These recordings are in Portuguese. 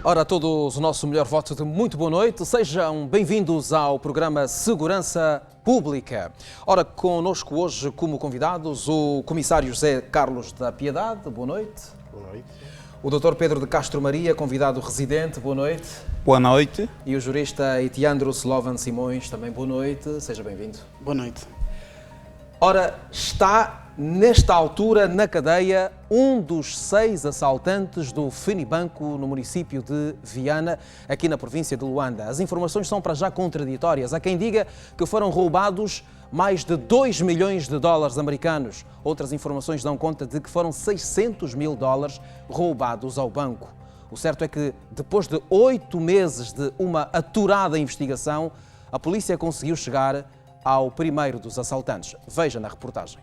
Ora, a todos o nosso melhor voto de muito boa noite. Sejam bem-vindos ao programa Segurança Pública. Ora, connosco hoje como convidados o Comissário José Carlos da Piedade. Boa noite. Boa noite. O Dr. Pedro de Castro Maria, convidado residente. Boa noite. Boa noite. E o jurista Etiandro Slovan Simões, também boa noite. Seja bem-vindo. Boa noite. Ora, está nesta altura na cadeia um dos 6 assaltantes do Fenibanco no município de Viana, aqui na província de Luanda. As informações são para já contraditórias. Há quem diga que foram roubados mais de 2 milhões de dólares americanos. Outras informações dão conta de que foram 600 mil dólares roubados ao banco. O certo é que, depois de 8 meses de uma aturada investigação, a polícia conseguiu chegar ao primeiro dos assaltantes. Veja na reportagem.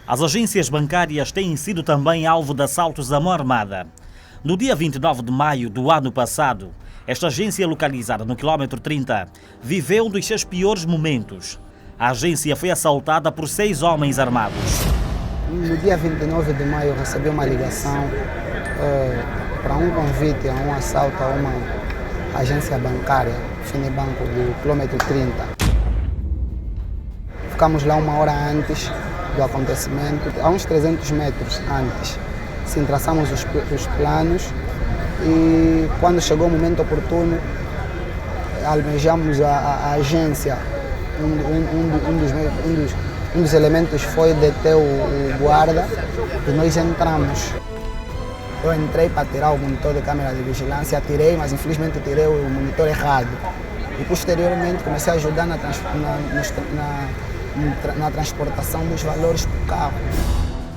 As agências bancárias têm sido também alvo de assaltos à mão armada. No dia 29 de maio do ano passado, esta agência localizada no quilômetro 30 viveu um dos seus piores momentos. A agência foi assaltada por 6 homens armados. No dia 29 de maio recebi uma ligação para um convite a um assalto a uma agência bancária, Fenibanco, do quilômetro 30. Ficamos lá uma hora antes do acontecimento, a uns 300 metros antes. Sim, traçamos os planos e quando chegou o momento oportuno, almejamos a agência. Um dos elementos foi deter o guarda e nós entramos. Eu entrei para tirar o monitor de câmera de vigilância, tirei, mas infelizmente tirei o monitor errado. E posteriormente comecei a ajudar na transportação dos valores para o carro.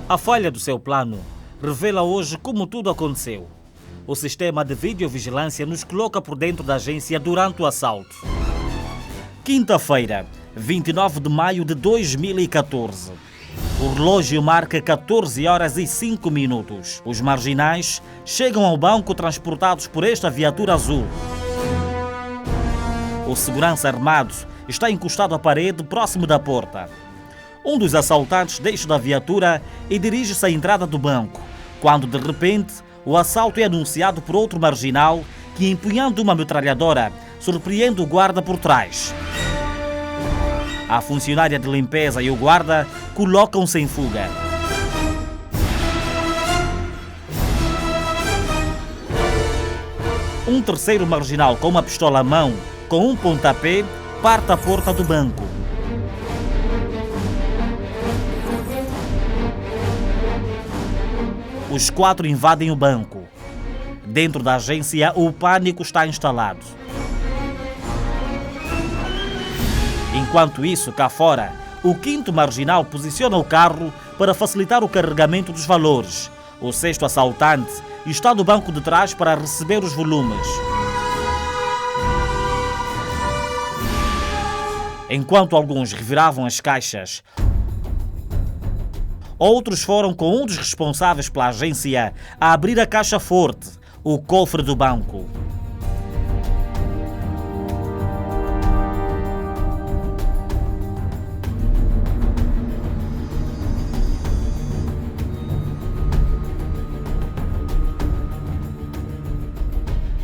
A falha do seu plano revela hoje como tudo aconteceu. O sistema de videovigilância nos coloca por dentro da agência durante o assalto. Quinta-feira, 29 de maio de 2014. O relógio marca 14 horas e 5 minutos. Os marginais chegam ao banco transportados por esta viatura azul. O segurança armado está encostado à parede próximo da porta. Um dos assaltantes deixa da viatura e dirige-se à entrada do banco, quando de repente o assalto é anunciado por outro marginal que, empunhando uma metralhadora, surpreende o guarda por trás. A funcionária de limpeza e o guarda colocam-se em fuga. Um terceiro marginal com uma pistola à mão, com um pontapé, parte a porta do banco. Os 4 invadem o banco. Dentro da agência, o pânico está instalado. Enquanto isso, cá fora, o 5º marginal posiciona o carro para facilitar o carregamento dos valores. O 6º assaltante está no banco de trás para receber os volumes. Enquanto alguns reviravam as caixas, outros foram com um dos responsáveis pela agência a abrir a caixa forte, o cofre do banco.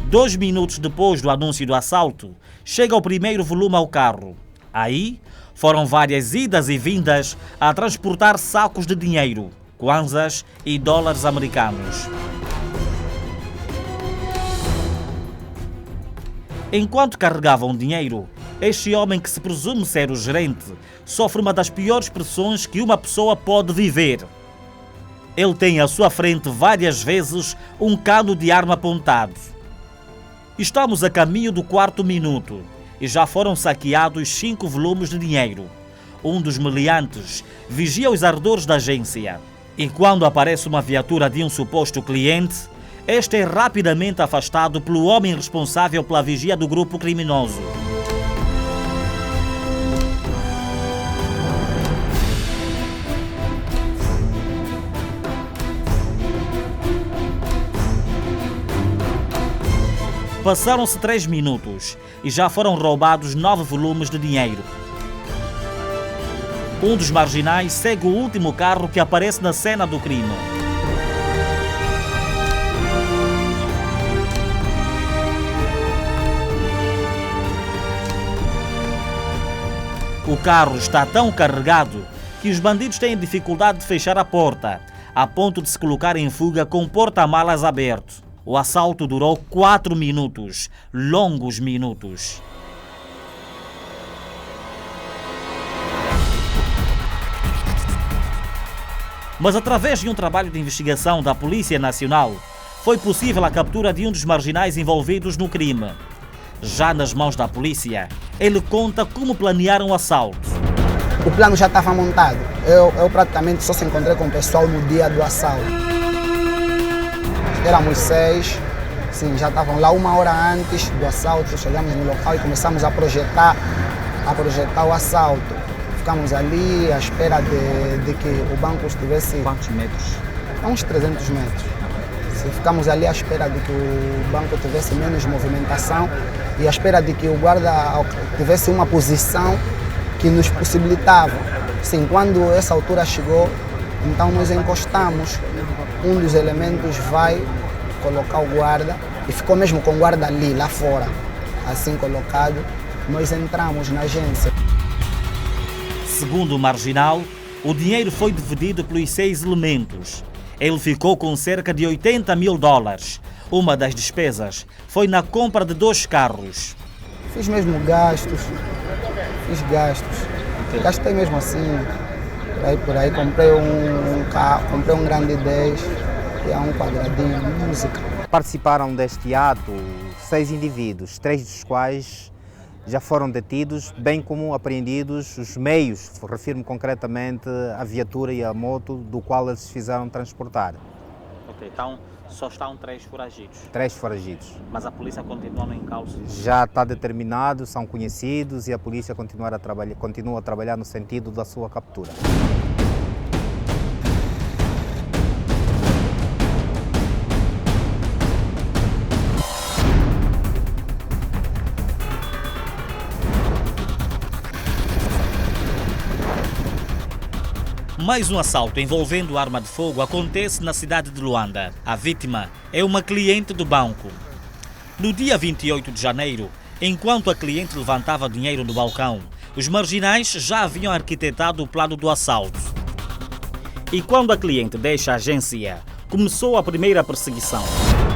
Dois minutos depois do anúncio do assalto, chega o primeiro volume ao carro. Aí, foram várias idas e vindas a transportar sacos de dinheiro, kwanzas e dólares americanos. Enquanto carregavam dinheiro, este homem, que se presume ser o gerente, sofre uma das piores pressões que uma pessoa pode viver. Ele tem à sua frente várias vezes um cano de arma apontado. Estamos a caminho do 4º minuto e já foram saqueados 5 volumes de dinheiro. Um dos meliantes vigia os ardores da agência. E quando aparece uma viatura de um suposto cliente, este é rapidamente afastado pelo homem responsável pela vigia do grupo criminoso. Passaram-se 3 minutos e já foram roubados 9 volumes de dinheiro. Um dos marginais segue o último carro que aparece na cena do crime. O carro está tão carregado que os bandidos têm dificuldade de fechar a porta, a ponto de se colocar em fuga com o porta-malas aberto. O assalto durou 4 minutos, longos minutos. Mas através de um trabalho de investigação da Polícia Nacional, foi possível a captura de um dos marginais envolvidos no crime. Já nas mãos da polícia, ele conta como planearam o assalto. O plano já estava montado. Eu praticamente só se encontrei com o pessoal no dia do assalto. Éramos 6, sim, já estavam lá 1 hora antes do assalto. Chegamos no local e começamos a projetar o assalto. Ficamos ali à espera de que o banco estivesse... Quantos metros? A uns 300 metros. Ficamos ali à espera de que o banco tivesse menos movimentação e à espera de que o guarda tivesse uma posição que nos possibilitava. Sim, quando essa altura chegou, então nós encostamos, um dos elementos vai colocar o guarda e ficou mesmo com o guarda ali, lá fora, assim colocado. Nós entramos na agência. Segundo o marginal, o dinheiro foi dividido pelos 6 elementos. Ele ficou com cerca de 80 mil dólares. Uma das despesas foi na compra de 2 carros. Fiz mesmo gastos. Gastei mesmo assim, por aí. Comprei um carro, comprei um grande 10 e um quadradinho, música. Participaram deste ato 6 indivíduos, 3 dos quais já foram detidos, bem como apreendidos os meios, refiro-me concretamente à viatura e à moto, do qual eles fizeram transportar. Ok, então só estão 3 foragidos. 3 foragidos. Mas a polícia continua no encalço? Já está determinado, são conhecidos e a polícia continua a trabalhar no sentido da sua captura. Mais um assalto envolvendo arma de fogo acontece na cidade de Luanda. A vítima é uma cliente do banco. No dia 28 de janeiro, enquanto a cliente levantava dinheiro no balcão, os marginais já haviam arquitetado o plano do assalto. E quando a cliente deixa a agência, começou a primeira perseguição.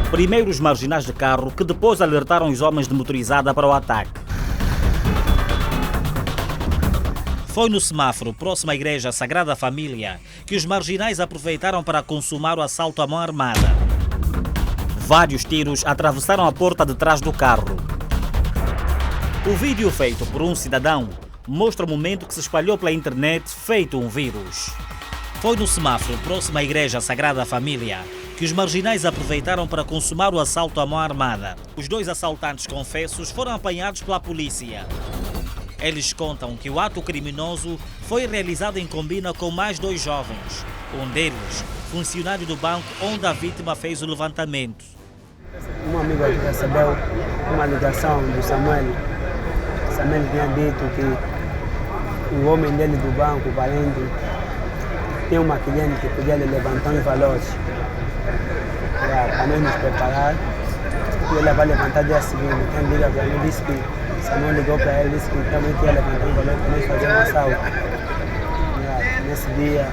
Primeiro os marginais de carro, que depois alertaram os homens de motorizada para o ataque. Foi no semáforo, próximo à igreja Sagrada Família, que os marginais aproveitaram para consumar o assalto à mão armada. Vários tiros atravessaram a porta de trás do carro. O vídeo feito por um cidadão mostra o momento que se espalhou pela internet feito um vírus. Foi no semáforo, próximo à igreja Sagrada Família, que os marginais aproveitaram para consumar o assalto à mão armada. Os 2 assaltantes confessos foram apanhados pela polícia. Eles contam que o ato criminoso foi realizado em combina com mais 2 jovens. Um deles, funcionário do banco onde a vítima fez o levantamento. Um amigo aqui recebeu uma ligação do Samuel. Samuel tinha dito que o homem dele do banco, o parente, tinha uma cliente que podia lhe levantar os valores. Para nós nos preparar, e ele vai levantar dia seguinte. Quem liga para mim disse que Samuel ligou para ele, disse que também ia levantar um valor para nós fazer um assalto. Nesse dia,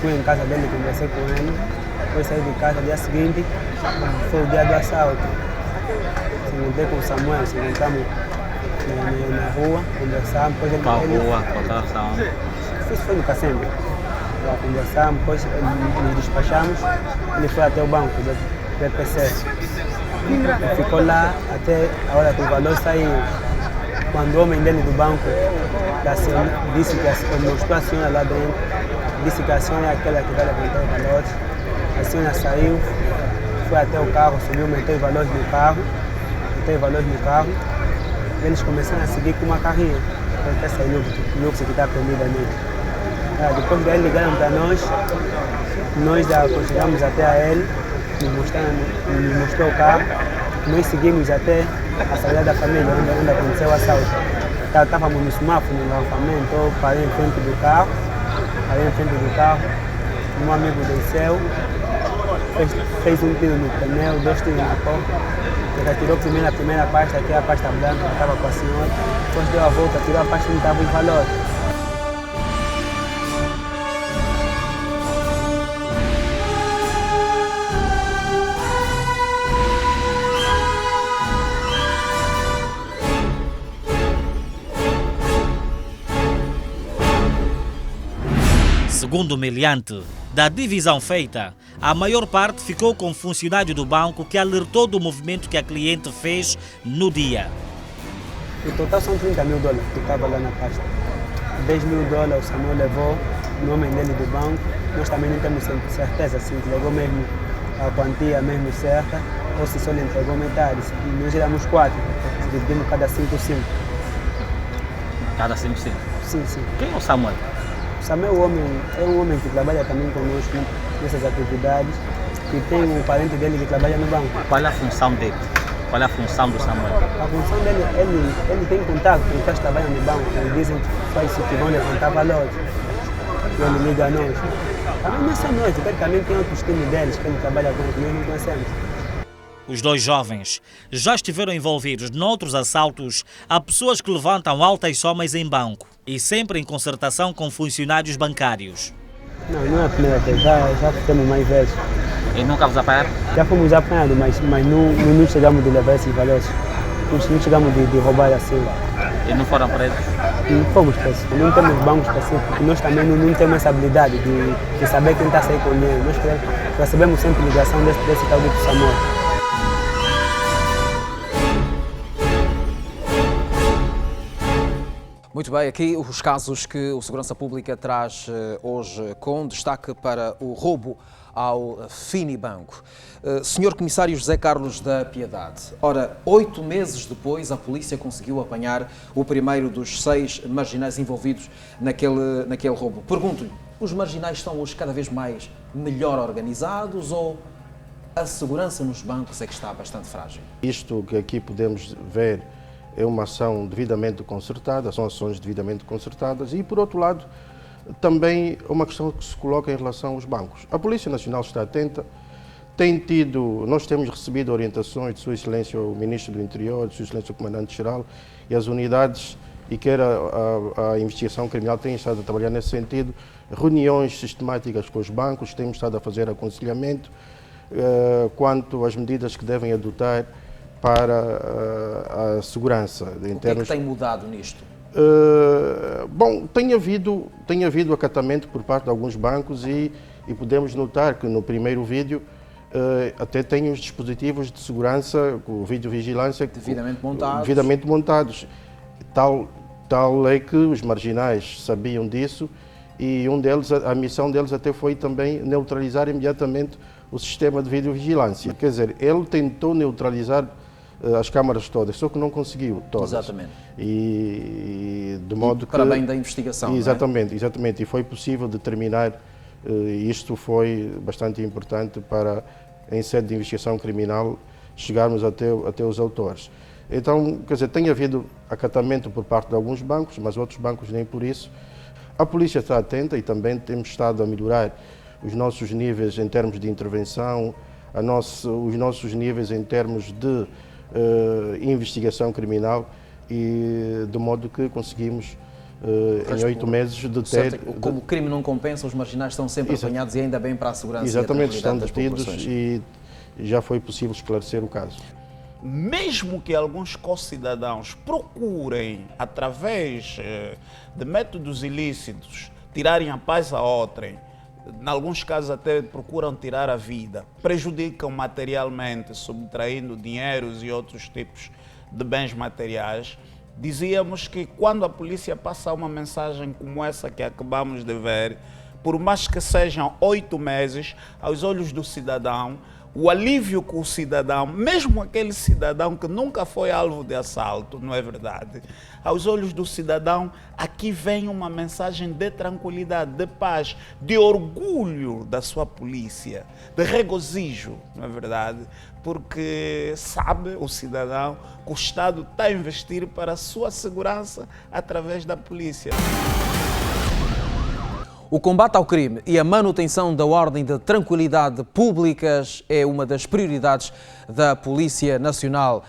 fui em casa dele, conversei com ele, depois saí de casa, dia seguinte, foi o dia do assalto. Se encontrei com o Samuel, se encontramos na rua, conversamos, depois ele... Qual rua? Qual estação? Isso foi no Cacembe. Conversamos, depois nos despachamos, ele foi até o banco do PPC. Ficou lá até a hora que o valor saiu. Quando o homem dele do banco disse que mostrou a senhora lá dentro, disse que a senhora é aquela que vai levantar os valores. A senhora saiu, foi até o carro, subiu, meteu os valores no carro, Eles começaram a seguir com uma carrinha. Até saiu o luxo que está prendido ali. Depois daí ligaram para nós já chegamos até a ele, nos mostrou o carro, Nós seguimos até a saída da família, onde aconteceu o assalto. Estávamos no semáforo, no engarrafamento, eu parei em frente do carro, um amigo desceu, fez um tiro no pneu, 2 tiros na porta, ele atirou primeiro a primeira pasta, que é a pasta branca, que estava com a senhora, depois deu a volta, tirou a pasta que não estava em valor. Segundo o meliante da divisão feita, a maior parte ficou com o funcionário do banco que alertou do movimento que a cliente fez no dia. O total são 30 mil dólares que estava lá na pasta. 10 mil dólares o Samuel levou, o nome dele do banco. Nós também não temos certeza se entregou mesmo a quantia mesmo certa ou se só lhe entregou metade. Nós éramos 4, dividimos cada 5. Cada 5%. Sim. Quem é o Samuel? O Samuel é um homem que trabalha também conosco nessas atividades e tem um parente dele que trabalha no banco. Qual é a função dele? Qual é a função do Samuel? A função dele, ele tem contato com os que trabalham no banco, eles dizem que faz isso, que vão levantar valores. E ele liga a nós. Também não é só nós, também tem outros times deles que ele trabalha com, que nós não conhecemos. Os 2 jovens já estiveram envolvidos noutros assaltos a pessoas que levantam altas somas em banco e sempre em concertação com funcionários bancários. Não é a primeira vez, já temos mais vezes. E nunca vos apanharam? Já fomos apanhados, mas não chegamos de levar esses valores. Não chegamos de roubar assim. E não foram presos? Não fomos presos. Não temos bancos específicos. Nós também não temos essa habilidade de saber quem está a sair com dinheiro. Nós recebemos sempre ligação desse tal do Samuel. Muito bem, aqui os casos que o Segurança Pública traz hoje com destaque para o roubo ao Finibanco. Senhor Comissário José Carlos da Piedade, ora, 8 meses depois a polícia conseguiu apanhar o primeiro dos 6 marginais envolvidos naquele roubo. Pergunto-lhe, os marginais estão hoje cada vez mais melhor organizados ou a segurança nos bancos é que está bastante frágil? Isto que aqui podemos ver é uma ação devidamente concertada, são ações devidamente concertadas e, por outro lado, também uma questão que se coloca em relação aos bancos. A Polícia Nacional está atenta, nós temos recebido orientações de Sua Excelência o Ministro do Interior, de Sua Excelência o Comandante-Geral e as unidades, e quer a investigação criminal tem estado a trabalhar nesse sentido, reuniões sistemáticas com os bancos, temos estado a fazer aconselhamento quanto às medidas que devem adotar para a segurança. O que é que tem mudado nisto? Bom, tem havido acatamento por parte de alguns bancos e podemos notar que no primeiro vídeo até tem os dispositivos de segurança, com videovigilância devidamente montados. Tal é que os marginais sabiam disso e a missão deles até foi também neutralizar imediatamente o sistema de videovigilância. Quer dizer, ele tentou neutralizar as câmaras todas, só que não conseguiu todas. Exatamente. E de modo para bem da investigação. Exatamente, exatamente. E foi possível determinar, isto foi bastante importante para, em sede de investigação criminal, chegarmos até os autores. Então, quer dizer, tem havido acatamento por parte de alguns bancos, mas outros bancos nem por isso. A polícia está atenta e também temos estado a melhorar os nossos níveis em termos de intervenção, os nossos níveis em termos de investigação criminal e de modo que conseguimos em 8 meses deter... Como o crime não compensa, os marginais estão sempre apanhados e ainda bem para a segurança. Exatamente, e a tranquilidade estão das detidos populações. e já foi possível esclarecer o caso. Mesmo que alguns co-cidadãos procurem, através de métodos ilícitos, tirarem a paz a outrem, em alguns casos até procuram tirar a vida, prejudicam materialmente, subtraindo dinheiros e outros tipos de bens materiais, dizíamos que quando a polícia passa uma mensagem como essa que acabamos de ver, por mais que sejam 8 meses, aos olhos do cidadão, o alívio que o cidadão, mesmo aquele cidadão que nunca foi alvo de assalto, não é verdade? Aos olhos do cidadão, aqui vem uma mensagem de tranquilidade, de paz, de orgulho da sua polícia, de regozijo, não é verdade? Porque sabe o cidadão que o Estado está a investir para a sua segurança através da polícia. O combate ao crime e a manutenção da ordem de tranquilidade públicas é uma das prioridades da Polícia Nacional.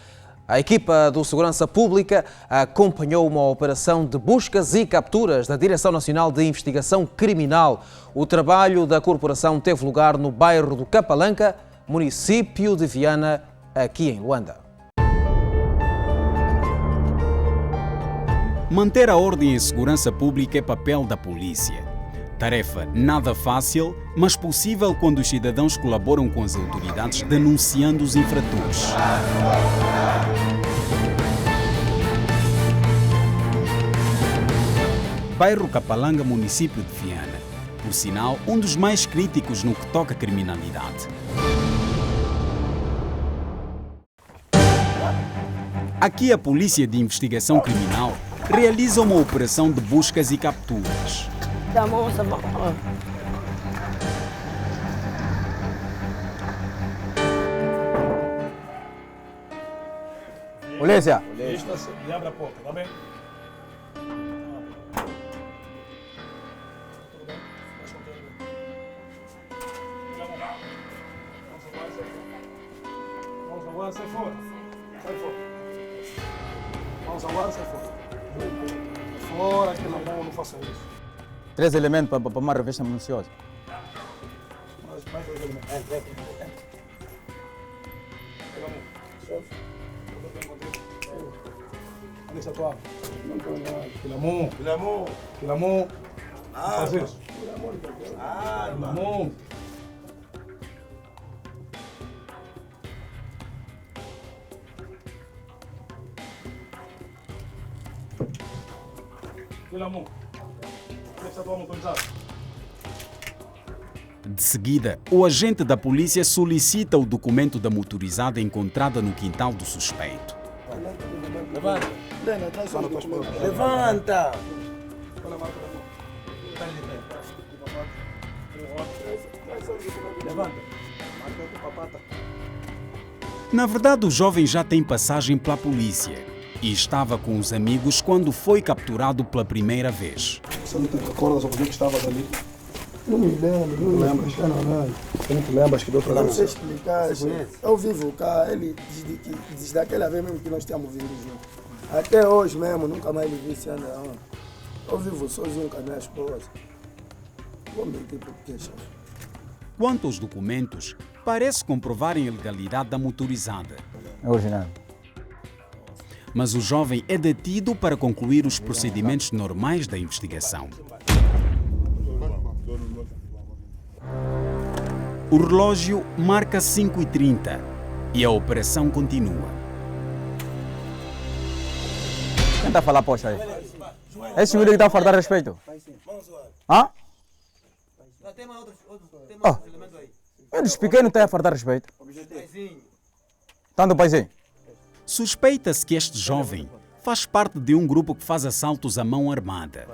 A equipa do Segurança Pública acompanhou uma operação de buscas e capturas da Direção Nacional de Investigação Criminal. O trabalho da corporação teve lugar no bairro do Capalanca, município de Viana, aqui em Luanda. Manter a ordem e segurança pública é papel da polícia. Tarefa nada fácil, mas possível quando os cidadãos colaboram com as autoridades denunciando os infratores. Bairro Capalanga, município de Viana. Por sinal, um dos mais críticos no que toca à criminalidade. Aqui a Polícia de Investigação Criminal realiza uma operação de buscas e capturas. Polícia! E abre a porta, tá bem? Vamos agora, sai fora. Sai fora. Vamos agora, sai fora. Fora, que não faça isso. 3 elementos para uma revista minuciosa. Mais 2 elementos. Pega a mão. Sobe. Onde está a tua arma? Filamon. Filamon. Filamon. Faz isso. Filamon. Filamon. De seguida, o agente da polícia solicita o documento da motorizada encontrada no quintal do suspeito. Levanta! Levanta! Levanta! Na verdade, o jovem já tem passagem pela polícia e estava com os amigos quando foi capturado pela primeira vez. Você não te recorda sobre o que estava ali? Não me lembro, não lembras? Você não te lembras que deu para você explicar, eu vivo cá, ele diz daquela vez mesmo que nós estamos vindo juntos. Até hoje mesmo, nunca mais ele vi se anda. Eu vivo sozinho com a minha esposa. Vou mentir por quê, chefe? Quanto aos documentos, parece comprovarem a legalidade da motorizada. É original. Mas o jovem é detido para concluir os procedimentos normais da investigação. O relógio marca 5h30 e a operação continua. Quem está a falar, poxa aí? Esse senhor que está a faltar respeito? Hã? Oh, eu lhes expliquei, não está a faltar respeito. Tanto paizinho. Suspeita-se que este jovem faz parte de um grupo que faz assaltos à mão armada.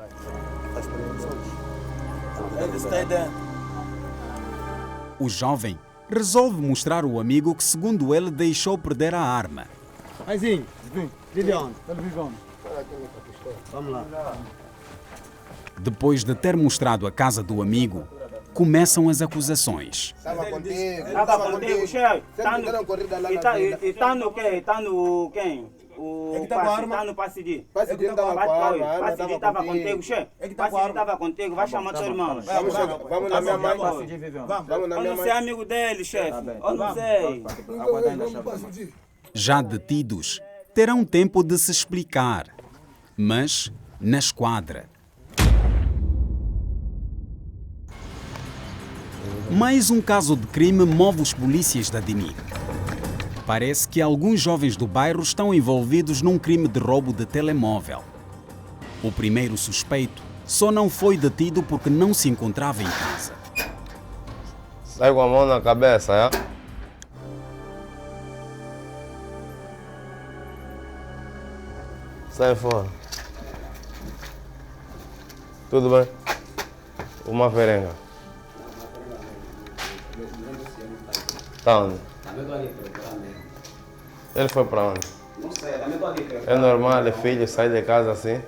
O jovem resolve mostrar ao amigo que, segundo ele, deixou perder a arma. Paizinho, vive onde? Ele vive onde? Vamos lá. Depois de ter mostrado a casa do amigo, começam as acusações. Estava contigo. Estava contigo, chefe. Está no quê? Está no quem? O passe, está no passe. Passe estava contigo, chefe. Passe estava contigo, vai chamar teu irmão. Vamos na minha mãe. Eu não sei amigo dele, chefe. Eu não sei. Já detidos, terão tempo de se explicar. Mas, na esquadra. Mais um caso de crime move os polícias da DINIC. Parece que alguns jovens do bairro estão envolvidos num crime de roubo de telemóvel. O primeiro suspeito só não foi detido porque não se encontrava em casa. Sai com a mão na cabeça, é? Sai fora. Tudo bem? Uma ferenga. Tá onde? Ele foi para onde? Não sei, também estou ali. É normal, é filho, sai de casa assim?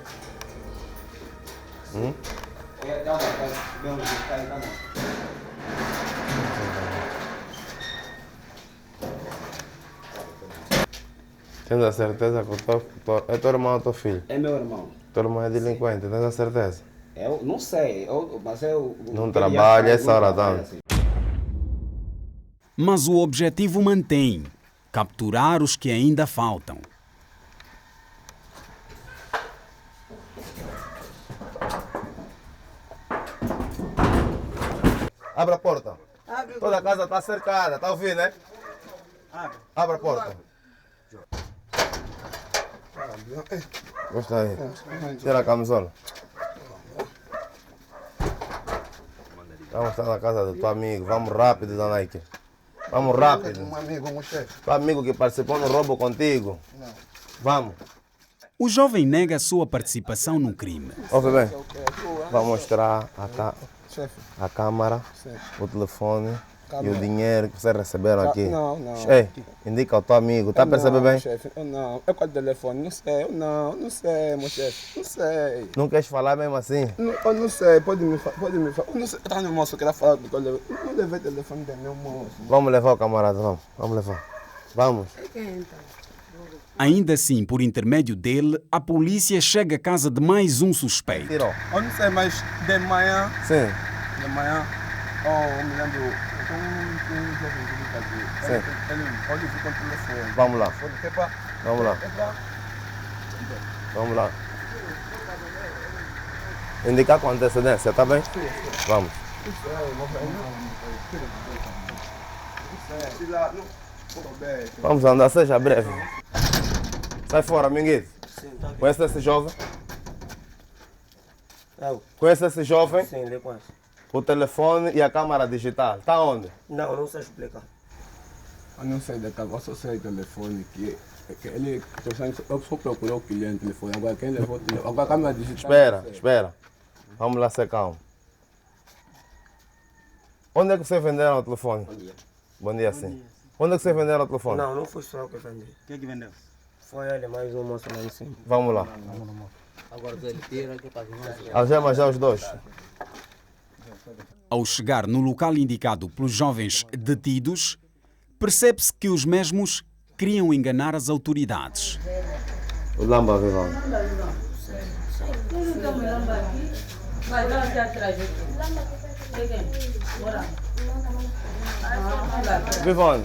Tens a certeza que é teu irmão ou teu filho? É meu irmão. Teu irmão é delinquente, tens a certeza? Eu não sei, mas eu... Não trabalha essa hora tanto. Mas o objetivo mantém: capturar os que ainda faltam. Abre a porta. Toda a casa está cercada, está ouvindo, né? Abre a porta. Gosta aí. Tira a camisola. Vamos estar na casa do teu amigo. Vamos rápido, Nike. Vamos rápido. Um amigo, um chefe. Teu amigo que participou no roubo contigo. Vamos. O jovem nega a sua participação no crime. Ouve bem. Vou mostrar a câmara, Sim. o telefone e Câmara. o dinheiro que vocês receberam aqui. Não. Ei, indica ao teu amigo. Tá percebendo bem? Chefe, eu não. Eu quero o telefone, não sei. Eu não sei, meu chefe. Não sei. Não queres falar mesmo assim? Eu não sei, pode me falar. Eu não sei. Tá no moço, eu queria falar do que eu levei. Eu não levei o telefone do meu moço. Vamos levar o camarada, vamos levar. Vamos. Ainda assim, por intermédio dele, a polícia chega à casa de mais um suspeito. Tirou. Eu não sei, mas de manhã. Sim. De manhã, eu me lembro. Um jovem que fica aqui. Sim. Ele pode vir com o telefone. Vamos lá. Vamos lá. Epa. Vamos lá. Indicar com antecedência, tá bem? Vamos. Vamos andar, seja breve. Sai fora, Minguito. Conhece esse jovem? Conhece esse jovem? Sim, ele conhece. O telefone e a câmara digital. Tá onde? Não sei explicar. Eu não sei da câmera, eu só sei o telefone que ele. Eu só procurei o cliente no telefone. Agora quem levou o telefone? Agora a câmera digital. Espera. Vamos lá ser calmo. Onde é que vocês venderam o telefone? Bom dia. Bom dia, sim. Onde é que vocês venderam o telefone? Não foi só eu que vendi. Quem é que vendeu? Foi ele, mais um moço lá em cima. Vamos lá. Agora ele tira aqui para Algema já os dois. Ao chegar no local indicado pelos jovens detidos, percebe-se que os mesmos queriam enganar as autoridades. O Lamba, Vivão. Vivão,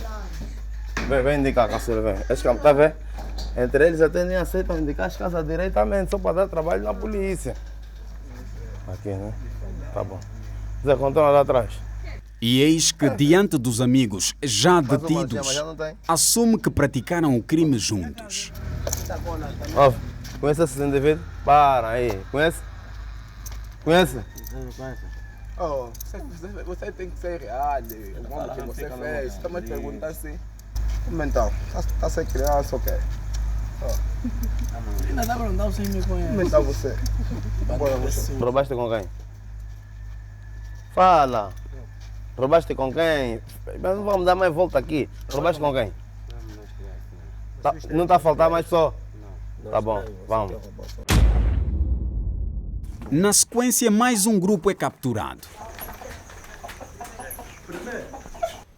vem indicar, Caçula, vem. Está vendo? Entre eles até nem aceitam indicar as casas diretamente, só para dar trabalho na polícia. Aqui, né? Tá bom. Zé, controla lá atrás. E eis que, diante dos amigos já detidos, assume que praticaram o crime juntos. Ó, conhece esses indivíduos? Para aí. Conhece? Conhece? Oh, você tem que ser real. Como que você fez? Você também pergunta assim. Mental, está sem criança, ok? Ainda dá para andar sem me conhecer. Mental você. Roubaste com quem? Fala. Roubaste com quem? Mas não vamos dar mais volta aqui. Roubaste com quem? Não está a faltar mais só? Tá bom, vamos. Na sequência, mais um grupo é capturado.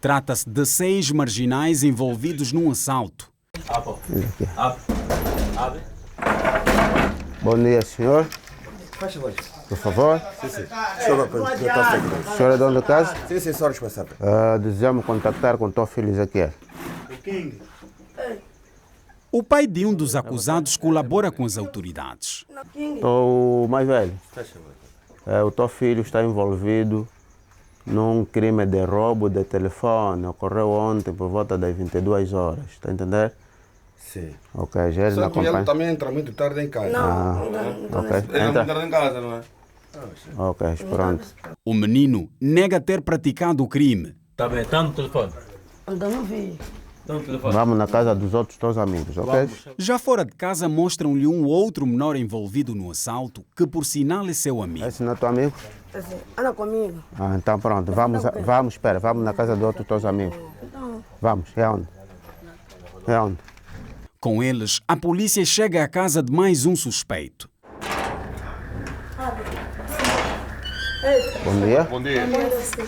Trata-se de 6 marginais envolvidos num assalto. Bom dia, senhor. Faz favor. Por favor. Sim. O senhor é dono da casa? Sim, sou responsável. Desejamos contactar com o teu filho Ezequiel. O pai de um dos acusados colabora com as autoridades. O mais velho. O teu filho está envolvido num crime de roubo de telefone. Ocorreu ontem por volta das 22 horas. Está a entender? Sim. Ok, já ele Só na que ele companhia. também entra muito tarde em casa. Ok, Ele entra muito tarde em casa, não é? Ok, pronto. O menino nega ter praticado o crime. Está bem, está no telefone. Ainda não vi. Vamos na casa dos outros teus amigos, ok? Já fora de casa, mostram-lhe um outro menor envolvido no assalto, que por sinal é seu amigo. Esse não é teu amigo? Anda comigo. Ah, então pronto, espera, vamos na casa de outros teus amigos. Vamos, é onde? É onde? Com eles, a polícia chega à casa de mais um suspeito. Bom dia. Bom dia.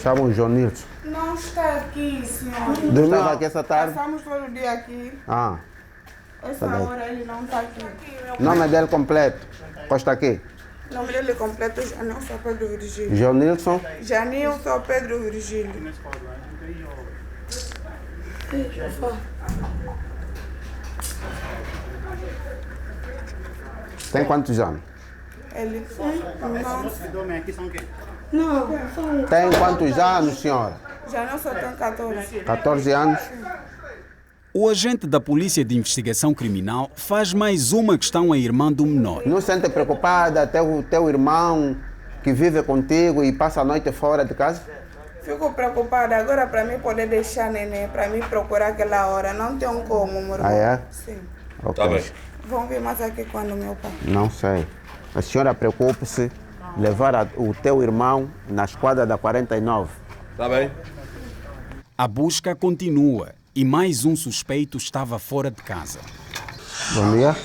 Chama o João Nilson. Não está aqui, senhor. Estava aqui essa tarde? Passamos todo o dia aqui. Ah. Essa hora ele não está aqui. Nome dele completo. Costa aqui. O nome dele completo é Janilson Pedro Virgílio. João Nilson? Janilson Pedro Virgílio. Tem quantos anos? Ele não. Tem quantos anos, senhora? Janilson tem 14. 14 anos? O agente da Polícia de Investigação Criminal faz mais uma questão à irmã do menor. Não se sente preocupada até o teu irmão que vive contigo e passa a noite fora de casa? Fico preocupada agora para mim poder deixar neném, para mim procurar aquela hora. Não tenho como, meu irmão. Ah, é? Sim. Ok. Tá bem. Vão vir mais aqui quando meu pai. Não sei. A senhora preocupe-se levar o teu irmão na esquadra da 49. Tá bem. A busca continua e mais um suspeito estava fora de casa. Bom dia.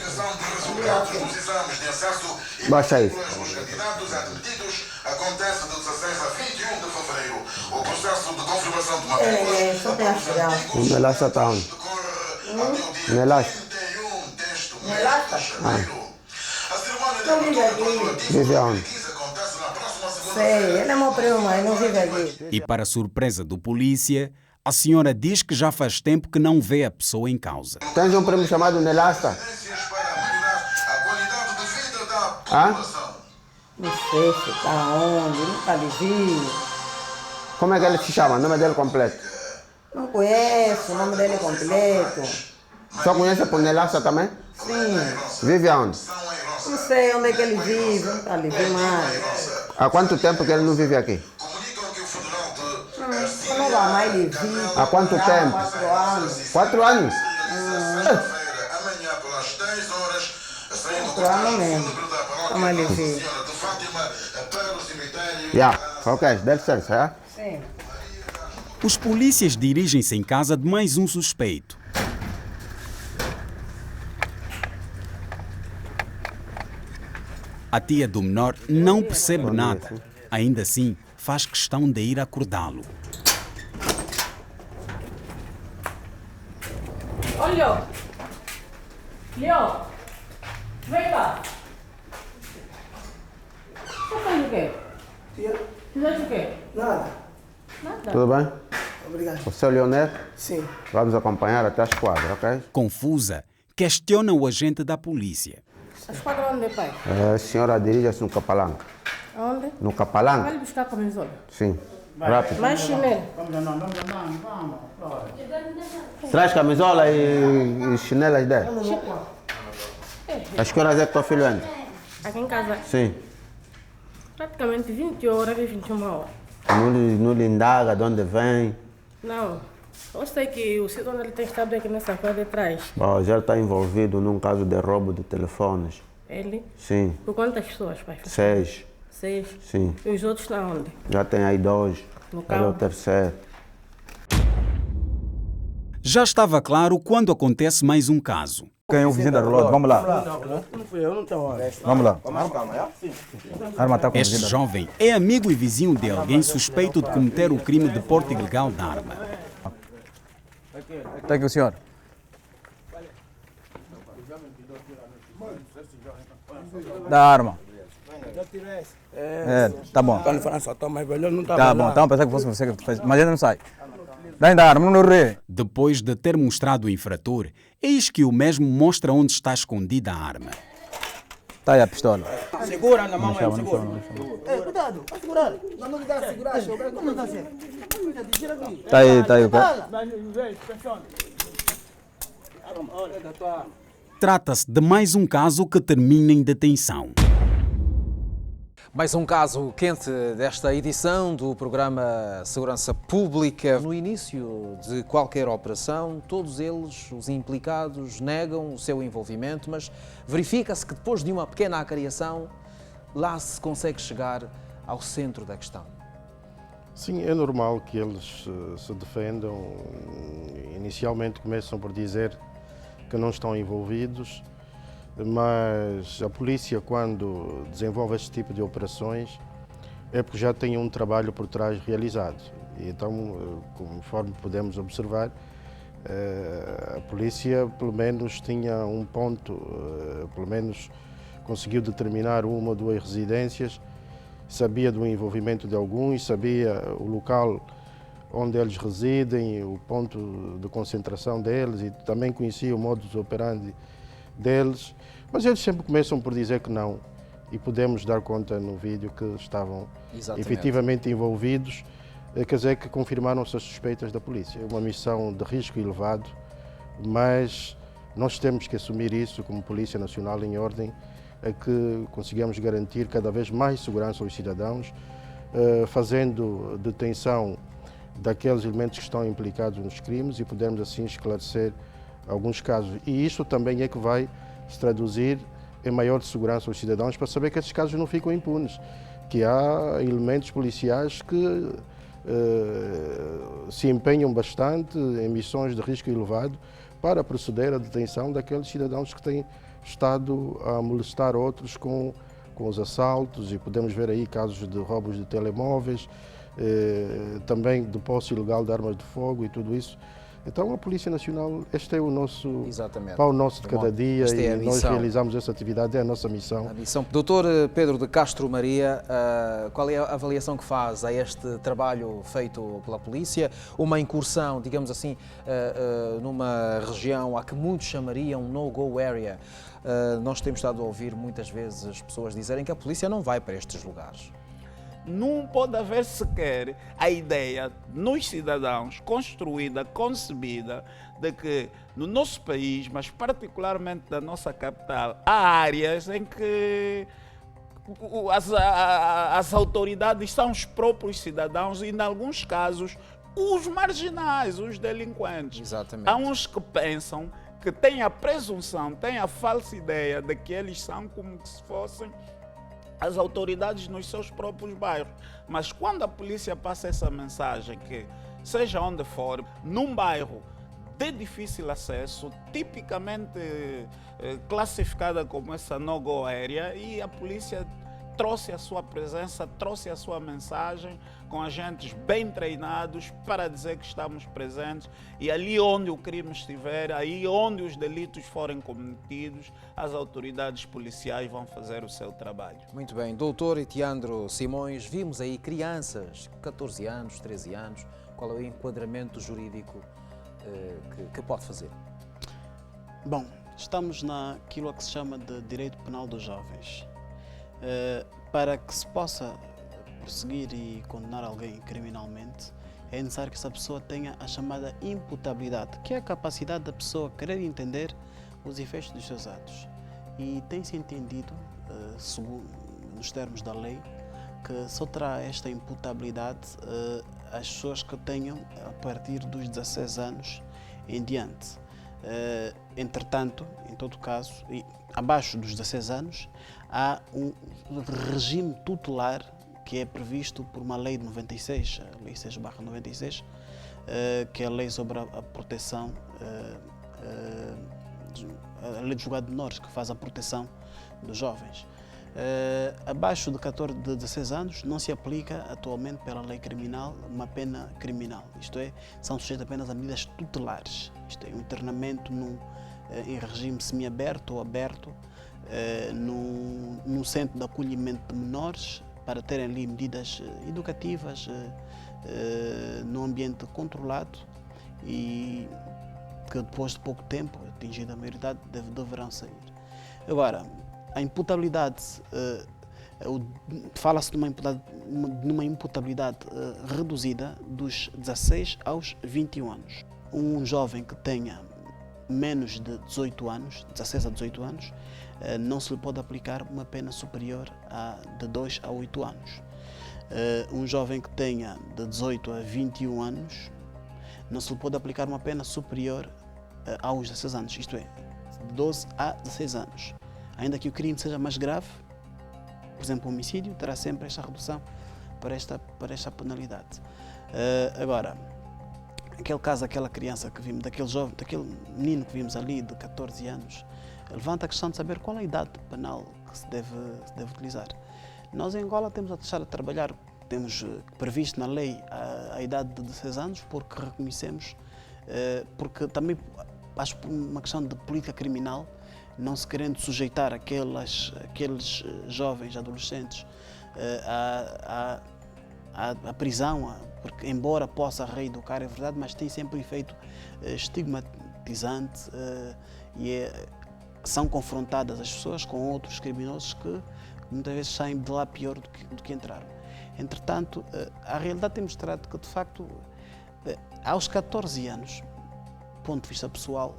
Baixa isso. Acontece de 16 a 21 de fevereiro. O processo de confirmação de matrículas... Só tem a chegar. O Melassa está onde? Melassa. Não vive aqui. Vive aonde? Sei, ele é meu primo, mas não vive aqui. E para surpresa do polícia, a senhora diz que já faz tempo que não vê a pessoa em causa. Tens um primo chamado Nelasta? Hã? Não sei se está onde, nunca lhe vi. Como é que ele se chama? O nome dele completo? Não conheço o nome dele completo. Só conhece por Nelasta também? Sim. Vive aonde? Não sei onde é que ele vive, nunca lhe vi mais. Há quanto tempo que ele não vive aqui? Eu não vai mais lhe vi. Há quanto tempo? 4 anos. 4 anos? 4 anos mesmo. Não mais lhe vi. Ok, dá licença, é? Sim. Os polícias dirigem-se em casa de mais um suspeito. A tia do menor não percebe nada. Ainda assim, faz questão de ir acordá-lo. Olha! Leon! Vem cá! Você faz o quê? Fizeste o quê? Nada. Nada. Tudo bem? Obrigado. Você é o Leonel? Sim. Vamos acompanhar até a esquadra, ok? Confusa, questiona o agente da polícia. A esquadra onde é, pai? A senhora dirige-se no Capalanca. Onde? No Capalanca? Vai buscar a camisola. Sim. Rápido. Mais chinelo. Traz camisola e chinelas dele. As que horas é que teu filho entra? Aqui em casa? Sim. Praticamente 20 horas e 21 horas. Não lhe indaga de onde vem. Não. Eu sei que o sítio onde ele tem estado é aqui nessa rua de trás. Já está envolvido num caso de roubo de telefones. Ele? Sim. Por quantas pessoas, pai? 6. 6? Sim. E os outros estão onde? Já tem aí 2. No Ele é o carro? terceiro. Já estava claro quando acontece mais um caso. Quem é o vizinho da relógio? Vamos lá. Não fui eu, não estou lá. Vamos lá. A arma está com o Este vizinho da... jovem é amigo e vizinho de alguém suspeito de cometer o crime de porte ilegal da arma. Está aqui o senhor. Da arma. Tá bom. Quando França toma é melhor, não está Tá bom, então pensar que fosse você que fez. Mas ainda não sai. Dá da arma, não ri. Depois de ter mostrado o infrator, eis que o mesmo mostra onde está escondida a arma. Tá aí a pistola. Segura na mão, Não chama, não segura. chama, Cuidado, vai segurar. Não me dá a segurar, como está assim? Tá aí o cara. Trata-se de mais um caso que termina em detenção. Mais um caso quente desta edição do programa Segurança Pública. No início de qualquer operação, todos eles, os implicados, negam o seu envolvimento, mas verifica-se que depois de uma pequena acariação, lá se consegue chegar ao centro da questão. Sim, é normal que eles se defendam. Inicialmente começam por dizer que não estão envolvidos, mas a polícia, quando desenvolve este tipo de operações, é porque já tem um trabalho por trás realizado. E então, conforme podemos observar, a polícia pelo menos tinha um ponto, pelo menos conseguiu determinar uma ou duas residências, sabia do envolvimento de alguns, sabia o local onde eles residem, o ponto de concentração deles e também conhecia o modus operandi deles, mas eles sempre começam por dizer que não, e podemos dar conta no vídeo que estavam efetivamente envolvidos, quer dizer que confirmaram-se as suspeitas da polícia. É uma missão de risco elevado, mas nós temos que assumir isso como Polícia Nacional em ordem a que consigamos garantir cada vez mais segurança aos cidadãos, fazendo detenção daqueles elementos que estão implicados nos crimes e podermos assim esclarecer alguns casos. E isso também é que vai se traduzir em maior segurança aos cidadãos para saber que esses casos não ficam impunes, que há elementos policiais que se empenham bastante em missões de risco elevado para proceder à detenção daqueles cidadãos que têm estado a molestar outros com os assaltos, e podemos ver aí casos de roubos de telemóveis, também de posse ilegal de armas de fogo e tudo isso. Então a Polícia Nacional, este é o nosso pão nosso de cada dia, e nós realizamos essa atividade, é a nossa missão. Doutor Pedro de Castro Maria, qual é a avaliação que faz a este trabalho feito pela polícia? Uma incursão, digamos assim, numa região a que muitos chamariam no-go area. Nós temos estado a ouvir muitas vezes as pessoas dizerem que a polícia não vai para estes lugares. Não pode haver sequer a ideia nos cidadãos construída, concebida, de que no nosso país, mas particularmente da nossa capital, há áreas em que as autoridades são os próprios cidadãos e, em alguns casos, os marginais, os delinquentes. Exatamente. Há uns que pensam que têm a presunção, têm a falsa ideia de que eles são como se fossem as autoridades nos seus próprios bairros. Mas quando a polícia passa essa mensagem que, seja onde for, num bairro de difícil acesso, tipicamente classificada como essa no-go area, e a polícia trouxe a sua presença, trouxe a sua mensagem com agentes bem treinados para dizer que estamos presentes, e ali onde o crime estiver, aí onde os delitos forem cometidos, as autoridades policiais vão fazer o seu trabalho. Muito bem. Doutor Etiandro Simões, vimos aí crianças, 14 anos, 13 anos, qual é o enquadramento jurídico que pode fazer? Bom, estamos naquilo que se chama de direito penal dos jovens. Para que se possa perseguir e condenar alguém criminalmente, é necessário que essa pessoa tenha a chamada imputabilidade, que é a capacidade da pessoa querer entender os efeitos dos seus atos. E tem-se entendido, segundo, nos termos da lei, que só terá esta imputabilidade as pessoas que tenham a partir dos 16 anos em diante. Entretanto, em todo caso, e abaixo dos 16 anos, há um regime tutelar que é previsto por uma lei de 96, a lei 6/96, que é a lei sobre a proteção, a lei de julgado de menores, que faz a proteção dos jovens. Abaixo de 16 anos não se aplica atualmente pela lei criminal uma pena criminal, isto é, são sujeitos apenas a medidas tutelares, isto é, um internamento em regime semiaberto ou aberto, num centro de acolhimento de menores, para terem ali medidas educativas, num ambiente controlado, e que depois de pouco tempo, atingida a maioridade, deverão sair. Agora, a imputabilidade, fala-se numa imputabilidade reduzida dos 16 aos 21 anos. Um jovem que tenha menos de 18 anos, 16 a 18 anos, não se lhe pode aplicar uma pena superior de 2 a 8 anos. Um jovem que tenha de 18 a 21 anos, não se lhe pode aplicar uma pena superior aos 16 anos, isto é, de 12 a 16 anos. Ainda que o crime seja mais grave, por exemplo, o homicídio, terá sempre esta redução para esta penalidade. Agora, aquele caso, aquela criança que vimos, daquele menino que vimos ali de 14 anos, levanta a questão de saber qual é a idade penal que se deve utilizar. Nós em Angola temos a deixar de trabalhar, temos previsto na lei a idade de 16 anos, porque reconhecemos, porque também acho por uma questão de política criminal, não se querendo sujeitar aqueles jovens, adolescentes à prisão, porque embora possa reeducar, é verdade, mas tem sempre um efeito estigmatizante e são confrontadas as pessoas com outros criminosos que muitas vezes saem de lá pior do que entraram. Entretanto, a realidade tem mostrado que, de facto, aos 14 anos, do ponto de vista pessoal,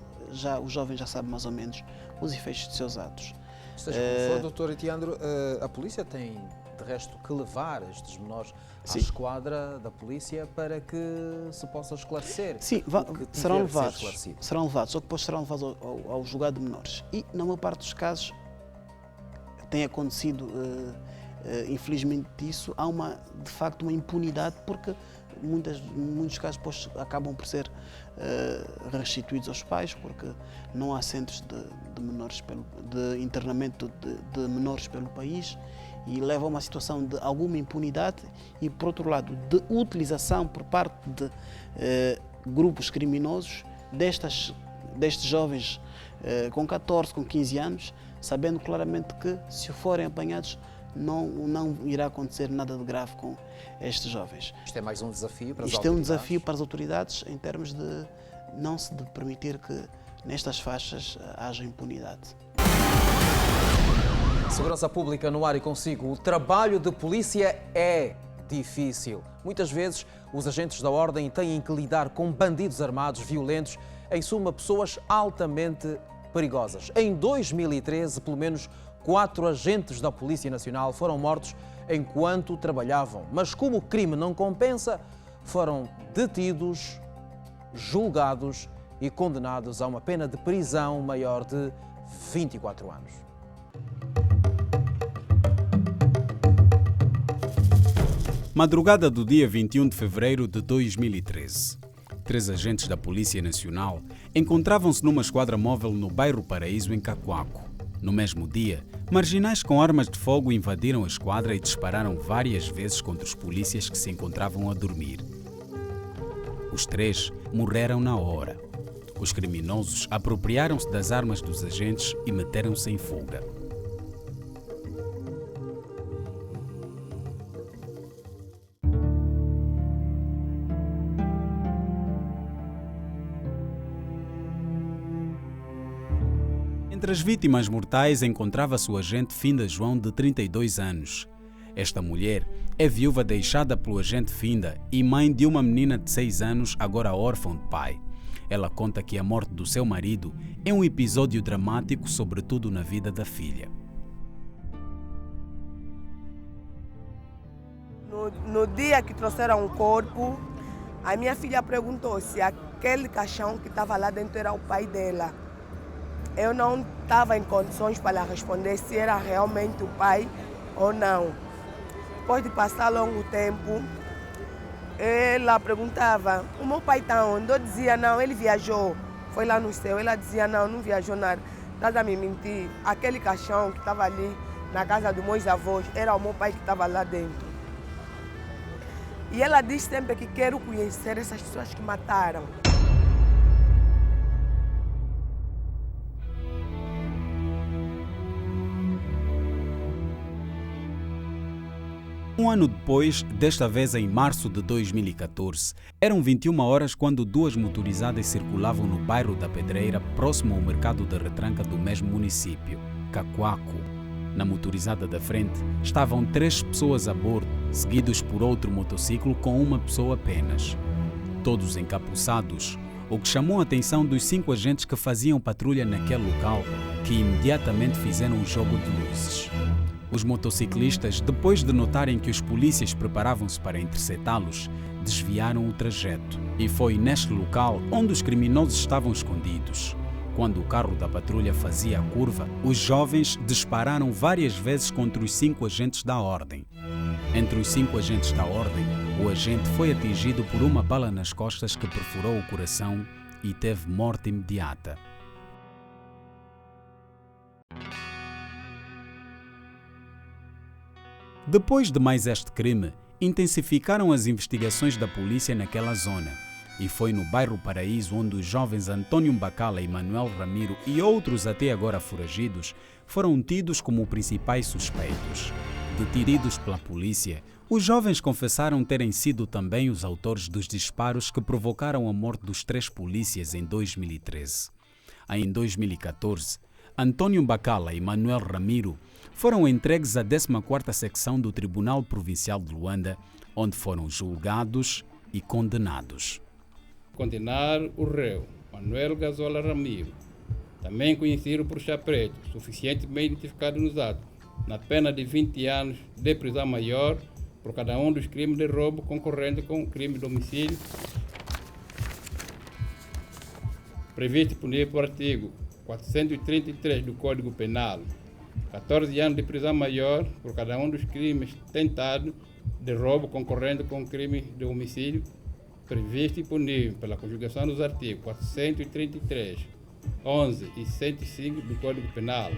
o jovem já sabe mais ou menos os efeitos dos seus atos. Seja como for, Dr. Etiandro, a polícia tem, de resto, que levar estes menores à esquadra da polícia para que se possa esclarecer. Sim, serão levados, só que depois serão levados ao julgado de menores. E, na maior parte dos casos, tem acontecido, infelizmente, isso. Há, de facto, uma impunidade, porque muitos casos depois acabam por ser restituídos aos pais, porque não há centros de internamento de menores pelo país, e leva a uma situação de alguma impunidade e, por outro lado, de utilização por parte de grupos criminosos destes jovens com 14, com 15 anos, sabendo claramente que, se forem apanhados, não irá acontecer nada de grave com estes jovens. Isto é mais um desafio para as autoridades? Isto é um desafio para as autoridades em termos de não se permitir que nestas faixas haja impunidade. Segurança Pública no ar e consigo. O trabalho de polícia é difícil. Muitas vezes os agentes da ordem têm que lidar com bandidos armados, violentos, em suma, pessoas altamente perigosas. Em 2013, pelo menos 4 agentes da Polícia Nacional foram mortos enquanto trabalhavam. Mas como o crime não compensa, foram detidos, julgados e condenados a uma pena de prisão maior de 24 anos. Madrugada do dia 21 de fevereiro de 2013. 3 agentes da Polícia Nacional encontravam-se numa esquadra móvel no bairro Paraíso, em Cacoaco. No mesmo dia, marginais com armas de fogo invadiram a esquadra e dispararam várias vezes contra os polícias que se encontravam a dormir. Os 3 morreram na hora. Os criminosos apropriaram-se das armas dos agentes e meteram-se em fuga. Entre as vítimas mortais encontrava-se o agente Finda João, de 32 anos. Esta mulher é viúva deixada pelo agente Finda e mãe de uma menina de 6 anos, agora órfã de pai. Ela conta que a morte do seu marido é um episódio dramático, sobretudo na vida da filha. No dia que trouxeram o corpo, a minha filha perguntou se aquele caixão que estava lá dentro era o pai dela. Eu não estava em condições para responder se era realmente o pai ou não. Depois de passar longo tempo, ela perguntava: o meu pai está onde? Eu dizia: não, ele viajou, foi lá no céu. Ela dizia: não, não viajou nada. Estás a me mentir. Aquele caixão que estava ali na casa dos meus avós era o meu pai que estava lá dentro. E ela diz sempre que quero conhecer essas pessoas que mataram. Um ano depois, desta vez em março de 2014, eram 21 horas quando 2 motorizadas circulavam no bairro da Pedreira, próximo ao mercado de retranca do mesmo município, Cacoaco. Na motorizada da frente estavam 3 pessoas a bordo, seguidos por outro motociclo com uma pessoa apenas. Todos encapuçados, o que chamou a atenção dos 5 agentes que faziam patrulha naquele local, que imediatamente fizeram um jogo de luzes. Os motociclistas, depois de notarem que os polícias preparavam-se para interceptá-los, desviaram o trajeto. E foi neste local onde os criminosos estavam escondidos. Quando o carro da patrulha fazia a curva, os jovens dispararam várias vezes contra os 5 agentes da ordem. Entre os 5 agentes da ordem, o agente foi atingido por uma bala nas costas que perfurou o coração e teve morte imediata. Depois de mais este crime, intensificaram as investigações da polícia naquela zona. E foi no bairro Paraíso onde os jovens Antônio Mbacala e Manuel Ramiro e outros até agora foragidos foram tidos como principais suspeitos. Detidos pela polícia, os jovens confessaram terem sido também os autores dos disparos que provocaram a morte dos 3 polícias em 2013. Em 2014, Antônio Mbacala e Manuel Ramiro foram entregues à 14ª secção do Tribunal Provincial de Luanda, onde foram julgados e condenados. Condenar o réu, Manuel Gazola Ramiro, também conhecido por Chá Preto, suficientemente identificado nos atos, na pena de 20 anos de prisão maior por cada um dos crimes de roubo concorrente com o crime de homicídio, previsto e punido por artigo 433 do Código Penal, 14 anos de prisão maior por cada um dos crimes tentados de roubo concorrente com o crime de homicídio, previsto e punível pela conjugação dos artigos 433, 11 e 105 do Código Penal.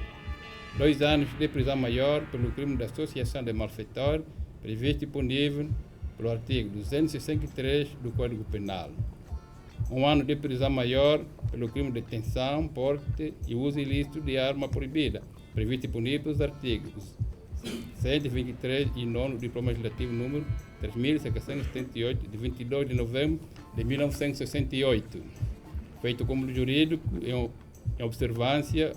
2 anos de prisão maior pelo crime de associação de malfeitor, previsto e punível pelo artigo 263 do Código Penal. 1 ano de prisão maior pelo crime de detenção, porte e uso ilícito de arma proibida, previsto e punível pelos artigos 123 e 9 do Diploma Legislativo número 3.778, de 22 de novembro de 1968, feito como jurídico em observância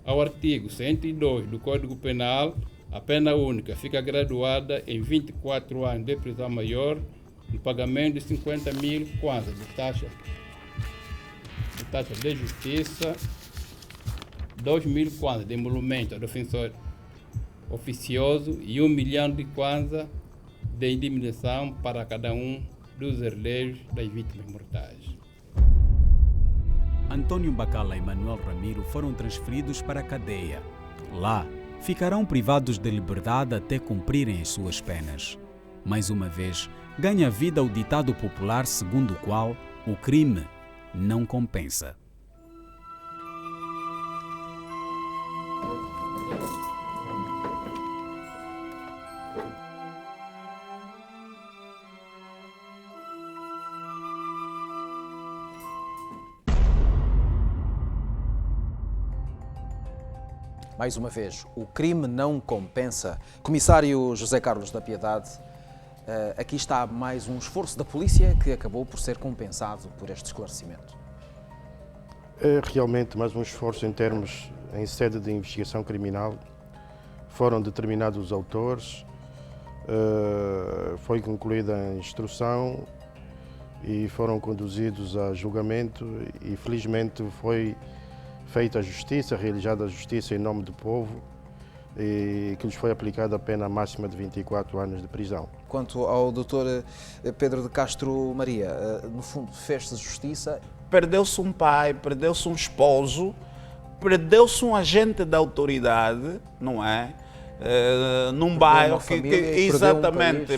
ao artigo 102 do Código Penal. A pena única fica graduada em 24 anos de prisão maior no pagamento de 50 mil kwanza de taxa de justiça, 2 mil kwanza de emolumento ao defensor oficioso e 1 milhão de kwanza de indemnização para cada um dos herdeiros das vítimas mortais. Antônio Mbacala e Manuel Ramiro foram transferidos para a cadeia. Lá, ficarão privados de liberdade até cumprirem as suas penas. Mais uma vez, ganha vida o ditado popular segundo o qual o crime não compensa. Mais uma vez, o crime não compensa. Comissário José Carlos da Piedade, aqui está mais um esforço da polícia que acabou por ser compensado por este esclarecimento. É realmente mais um esforço em sede de investigação criminal. Foram determinados os autores, foi concluída a instrução e foram conduzidos a julgamento e felizmente foi feita a justiça, realizada a justiça em nome do povo e que lhes foi aplicada a pena máxima de 24 anos de prisão. Quanto ao Dr. Pedro de Castro Maria, no fundo fez-se justiça? Perdeu-se um pai, perdeu-se um esposo, perdeu-se um agente da autoridade, não é? Num bairro que exatamente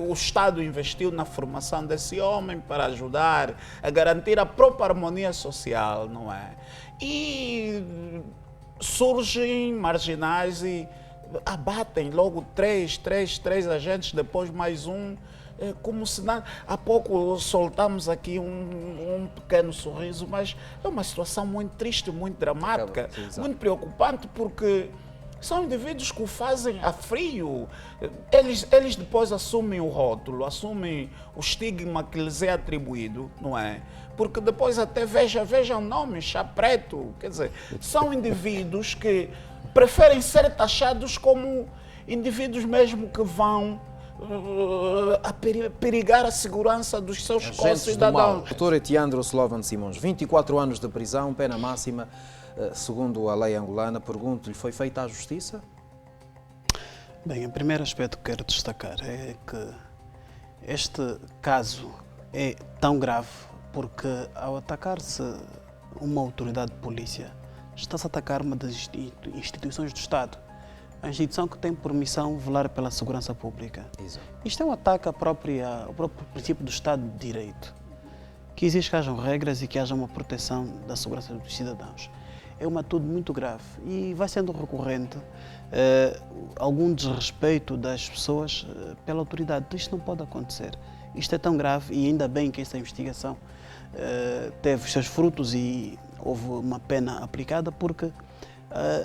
o Estado investiu na formação desse homem para ajudar a garantir a própria harmonia social, não é? E surgem marginais e abatem logo três agentes, depois mais um, como se nada. Há pouco soltamos aqui um pequeno sorriso, mas é uma situação muito triste, muito dramática, muito preocupante, porque são indivíduos que o fazem a frio. Eles depois assumem o rótulo, assumem o estigma que lhes é atribuído, não é? Porque depois até vejam o nome, Chá Preto, quer dizer, são indivíduos que preferem ser taxados como indivíduos mesmo que vão a perigar a segurança dos seus co-cidadãos. Doutor Etiandro Slovan Simões, 24 anos de prisão, pena máxima, segundo a lei angolana. Pergunto-lhe, foi feita a justiça? Bem, o primeiro aspecto que quero destacar é que este caso é tão grave porque, ao atacar-se uma autoridade de polícia, está-se a atacar uma das instituições do Estado. A instituição que tem por missão velar pela segurança pública. Exato. Isto é um ataque ao próprio princípio do Estado de Direito, que exige que hajam regras e que haja uma proteção da segurança dos cidadãos. É uma atitude muito grave e vai sendo recorrente algum desrespeito das pessoas pela autoridade. Isto não pode acontecer. Isto é tão grave e ainda bem que esta investigação teve os seus frutos e houve uma pena aplicada, porque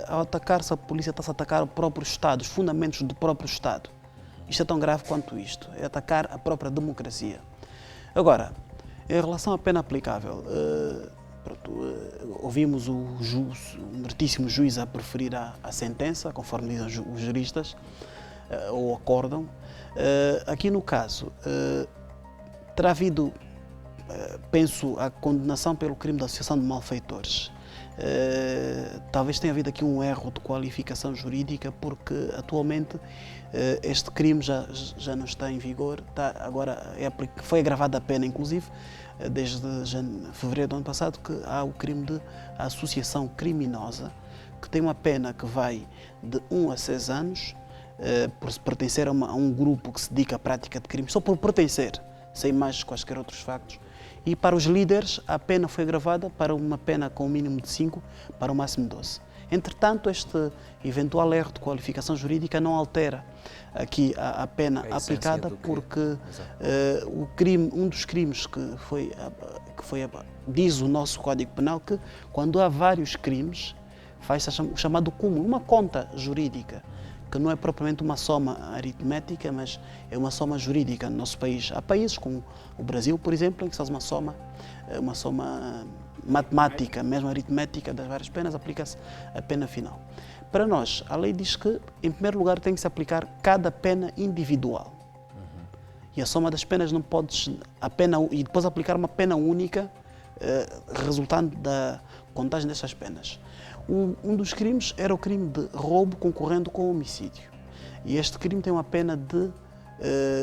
ao atacar-se a polícia está-se a atacar o próprio Estado, os fundamentos do próprio Estado. Isto é tão grave quanto isto, é atacar a própria democracia. Agora, em relação à pena aplicável, ouvimos o meritíssimo juiz a preferir a sentença, conforme dizem os juristas, ou acordam. Aqui no caso, terá havido, penso, a condenação pelo crime de associação de malfeitores. Talvez tenha havido aqui um erro de qualificação jurídica, porque atualmente este crime já não está em vigor, agora foi agravada a pena, inclusive, desde fevereiro do ano passado, que há o crime de associação criminosa, que tem uma pena que vai de 1 a 6 anos, por se pertencer a um grupo que se dedica à prática de crime, só por pertencer, sem mais quaisquer outros factos. E para os líderes, a pena foi agravada para uma pena com um mínimo de 5 para o máximo de 12. Entretanto, este eventual erro de qualificação jurídica não altera aqui a pena aplicada, porque o crime, um dos crimes que foi, diz o nosso Código Penal, que quando há vários crimes, faz-se o chamado cúmulo, uma conta jurídica, que não é propriamente uma soma aritmética, mas é uma soma jurídica no nosso país. Há países como o Brasil, por exemplo, em que se faz uma soma matemática, mesmo aritmética das várias penas, aplica-se a pena final. Para nós, a lei diz que, em primeiro lugar, tem que se aplicar cada pena individual. E a soma das penas não pode... e depois aplicar uma pena única, resultante da contagem dessas penas. Um dos crimes era o crime de roubo concorrendo com homicídio. E este crime tem uma pena de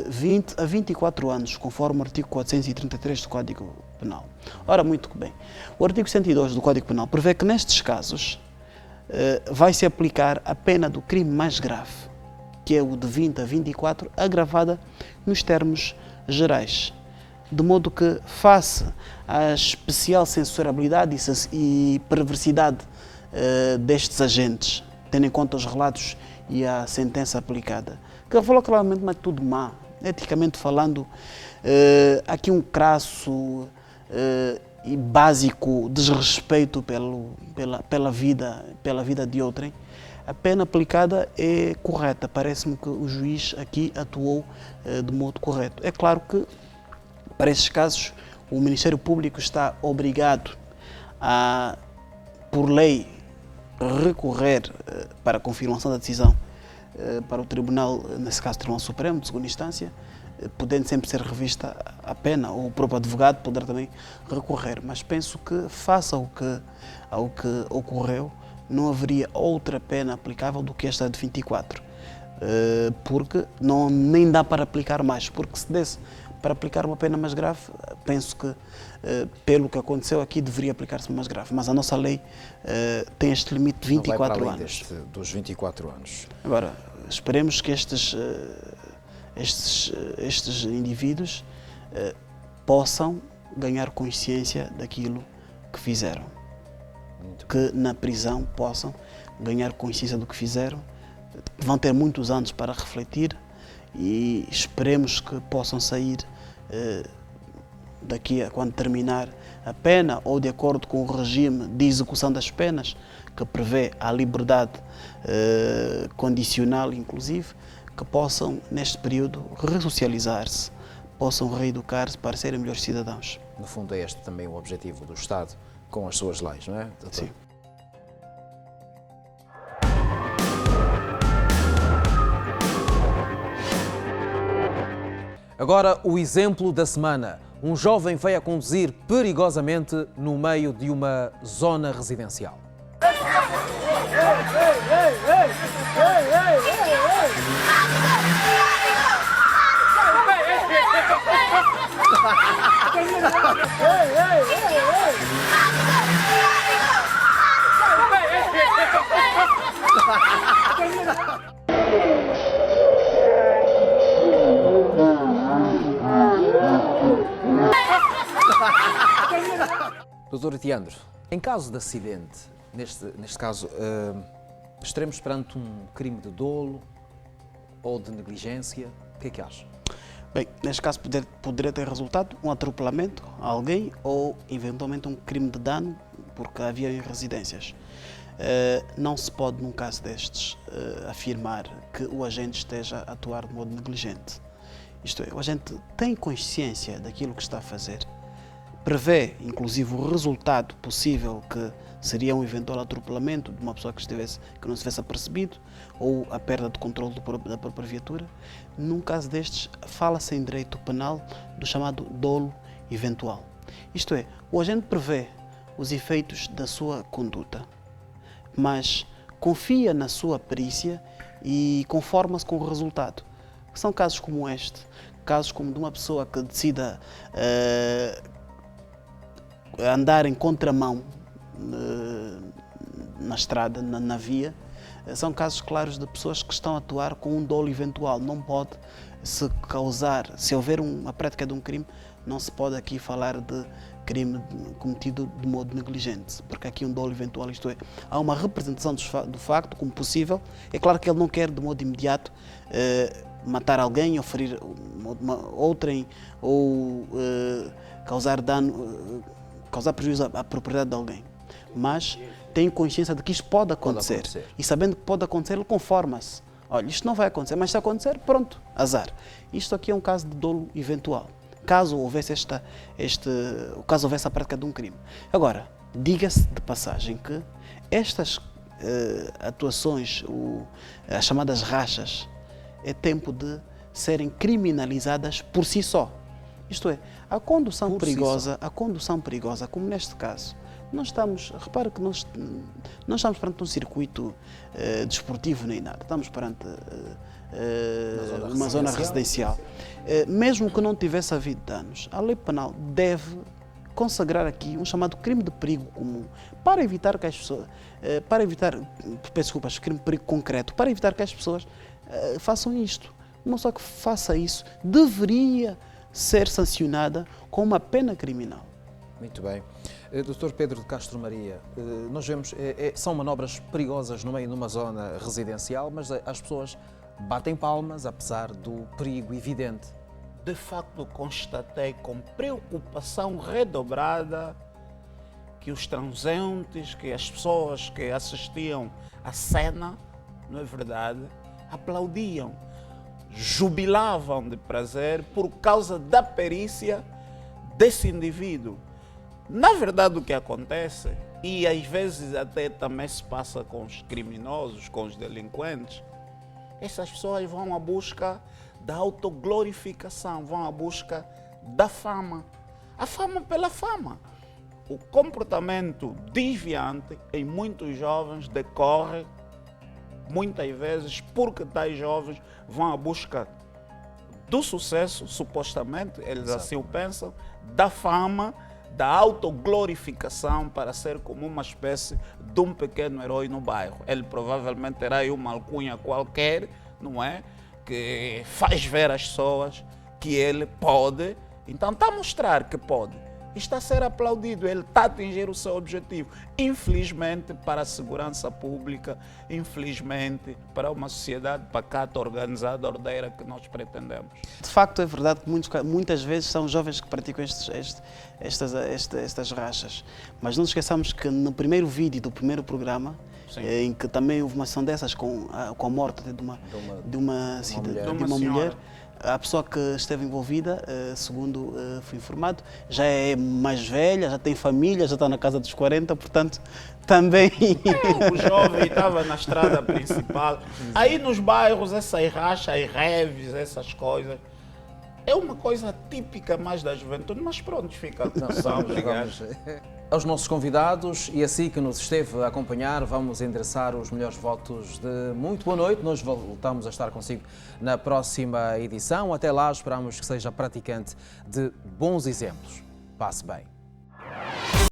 20 a 24 anos, conforme o artigo 433 do Código Penal. Ora, muito bem. O artigo 102 do Código Penal prevê que nestes casos vai-se aplicar a pena do crime mais grave, que é o de 20 a 24, agravada nos termos gerais. De modo que, face à especial censurabilidade e perversidade destes agentes, tendo em conta os relatos e a sentença aplicada, que falou claramente uma atitude má, eticamente falando, aqui um crasso e básico desrespeito pela vida de outrem. A pena aplicada é correta, parece-me que o juiz aqui atuou de modo correto. É claro que, para esses casos, o Ministério Público está obrigado a, por lei, recorrer para a confirmação da decisão para o Tribunal, nesse caso o Tribunal Supremo, de segunda instância, podendo sempre ser revista a pena, ou o próprio advogado poderá também recorrer. Mas penso que, face ao que ocorreu, não haveria outra pena aplicável do que esta de 24, porque nem dá para aplicar mais, porque se desse para aplicar uma pena mais grave, penso que, pelo que aconteceu aqui, deveria aplicar-se mais grave. Mas a nossa lei tem este limite de 24 anos. Dos 24 anos. Agora, esperemos que estes indivíduos possam ganhar consciência daquilo que fizeram. Que na prisão possam ganhar consciência do que fizeram. Vão ter muitos anos para refletir e esperemos que possam sair daqui a quando terminar a pena, ou de acordo com o regime de execução das penas, que prevê a liberdade condicional, inclusive, que possam, neste período, ressocializar-se, possam reeducar-se para serem melhores cidadãos. No fundo, é este também o objetivo do Estado com as suas leis, não é? Sim. Agora, o exemplo da semana. Um jovem veio a conduzir perigosamente no meio de uma zona residencial. Doutor Etiandro, em caso de acidente, neste caso, estaremos perante um crime de dolo ou de negligência? O que é que acha? Bem, neste caso poderia ter resultado um atropelamento a alguém ou eventualmente um crime de dano porque havia em residências. Não se pode, num caso destes, afirmar que o agente esteja a atuar de modo negligente. Isto é, o agente tem consciência daquilo que está a fazer, prevê, inclusive, o resultado possível que seria um eventual atropelamento de uma pessoa que não se tivesse apercebido ou a perda de controle da própria viatura. Num caso destes, fala-se em direito penal do chamado dolo eventual. Isto é, o agente prevê os efeitos da sua conduta, mas confia na sua perícia e conforma-se com o resultado. São casos como este, casos como de uma pessoa que decida andar em contramão na estrada, na via. São casos claros de pessoas que estão a atuar com um dolo eventual. Não pode se houver a prática de um crime, não se pode aqui falar de crime cometido de modo negligente, porque aqui um dolo eventual, isto é, há uma representação do facto como possível. É claro que ele não quer de modo imediato matar alguém ou ferir outrem ou causar dano, causar prejuízo à propriedade de alguém, mas tem consciência de que isto pode acontecer. E sabendo que pode acontecer, ele conforma-se. Olha, isto não vai acontecer, mas se acontecer, pronto, azar. Isto aqui é um caso de dolo eventual, caso houvesse a prática de um crime. Agora, diga-se de passagem que estas atuações, as chamadas rachas, é tempo de serem criminalizadas por si só. Isto é, a condução perigosa, como neste caso, repara que não estamos perante um circuito desportivo nem nada, estamos perante uma zona residencial. Mesmo que não tivesse havido danos, a lei penal deve consagrar aqui um chamado crime de perigo comum, para evitar que as pessoas, crime de perigo concreto, para evitar que as pessoas façam isto. Não só que faça isso, deveria ser sancionada com uma pena criminal. Muito bem. Dr. Pedro de Castro Maria, nós vemos, são manobras perigosas no meio de uma zona residencial, mas as pessoas batem palmas apesar do perigo evidente. De facto, constatei com preocupação redobrada que os transeuntes, que as pessoas que assistiam à cena, não é verdade, aplaudiam, jubilavam de prazer por causa da perícia desse indivíduo. Na verdade, o que acontece, e às vezes até também se passa com os criminosos, com os delinquentes, essas pessoas vão à busca da autoglorificação, vão à busca da fama. A fama pela fama. O comportamento desviante em muitos jovens decorre muitas vezes porque tais jovens vão à busca do sucesso, supostamente, eles assim o pensam, da fama, da autoglorificação para ser como uma espécie de um pequeno herói no bairro. Ele provavelmente terá aí uma alcunha qualquer, não é? Que faz ver às pessoas que ele pode, então está a mostrar que pode. Está a ser aplaudido, ele está a atingir o seu objetivo. Infelizmente, para a segurança pública, infelizmente, para uma sociedade pacata, organizada, ordeira que nós pretendemos. De facto, é verdade que muitas vezes são jovens que praticam estas rachas. Mas não esqueçamos que no primeiro vídeo do primeiro programa, em que também houve uma ação dessas com a morte de uma mulher, a pessoa que esteve envolvida, segundo fui informado, já é mais velha, já tem família, já está na casa dos 40, portanto, também... O jovem estava na estrada principal. Aí nos bairros, essas rachas, reves, essas coisas, É uma coisa típica mais da juventude, mas pronto, fica a atenção. Obrigado. Aos nossos convidados e assim que nos esteve a acompanhar, vamos endereçar os melhores votos de muito boa noite. Nós voltamos a estar consigo na próxima edição. Até lá, esperamos que seja praticante de bons exemplos. Passe bem.